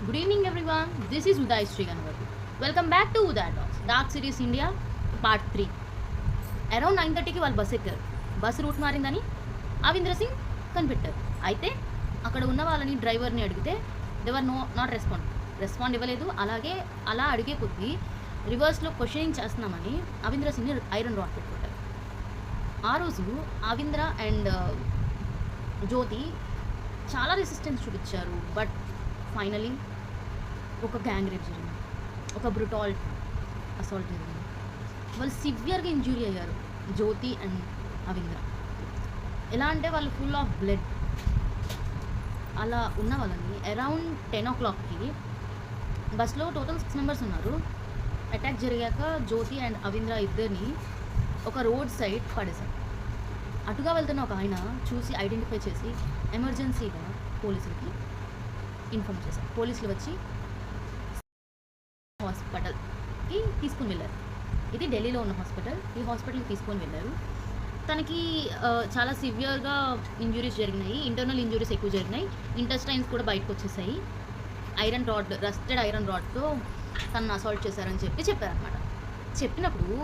Good evening, everyone. This is Uday Sriganavaru. Welcome back to Uday Talks, Dark Series India, Part 3. Around 9:30కి వాళ్ళు bus ఎక్కారు. Bus route మారిందని అవింద్ర సింగ్ కనిపెట్టారు. అయితే అక్కడ ఉన్న వాళ్ళని డ్రైవర్ని అడిగితే దేవర్ నాట్ రెస్పాండ్ ఇవ్వలేదు. అలాగే అలా అడిగే కొద్దీ రివర్స్లో క్వశ్చనింగ్ చేస్తున్నామని అవింద్ర సింగ్ని ఐరన్ రాడ్ పెట్టుకుంటారు. ఆ రోజు అవింద్ర అండ్ జ్యోతి చాలా రెసిస్టెన్స్ చూపించారు. బట్ ఫైనలీ ఒక గ్యాంగ్ రేప్ జరిగింది, ఒక బ్రుటాల్ అసాల్ట్ జరిగింది. వాళ్ళు సివియర్గా ఇంజూరీ అయ్యారు, జ్యోతి అండ్ అవింద్ర. ఎలా అంటే వాళ్ళు ఫుల్ ఆఫ్ బ్లడ్. అలా ఉన్న వాళ్ళని అరౌండ్ 10 o'clockకి బస్లో టోటల్ 6 members ఉన్నారు. అటాక్ జరిగాక జ్యోతి అండ్ అవింద్ర ఇద్దరిని ఒక రోడ్ సైడ్ పడేశారు. అటుగా వెళ్తున్న ఒక ఆయన చూసి ఐడెంటిఫై చేసి ఎమర్జెన్సీగా పోలీసులకి ఇన్ఫార్మ్ చేశారు. పోలీసులు వచ్చి హాస్పిటల్కి తీసుకుని వెళ్ళారు. ఇది ఢిల్లీలో ఉన్న హాస్పిటల్. ఈ హాస్పిటల్కి తీసుకొని వెళ్ళారు. తనకి చాలా సివియర్గా ఇంజురీస్ జరిగినాయి, ఇంటర్నల్ ఇంజురీస్ ఎక్కువ జరిగినాయి, ఇంటెస్టైన్స్ కూడా బయటకు వచ్చేసాయి. రస్టెడ్ ఐరన్ రాడ్తో తనను అసాల్ట్ చేశారని చెప్పారనమాట. చెప్పినప్పుడు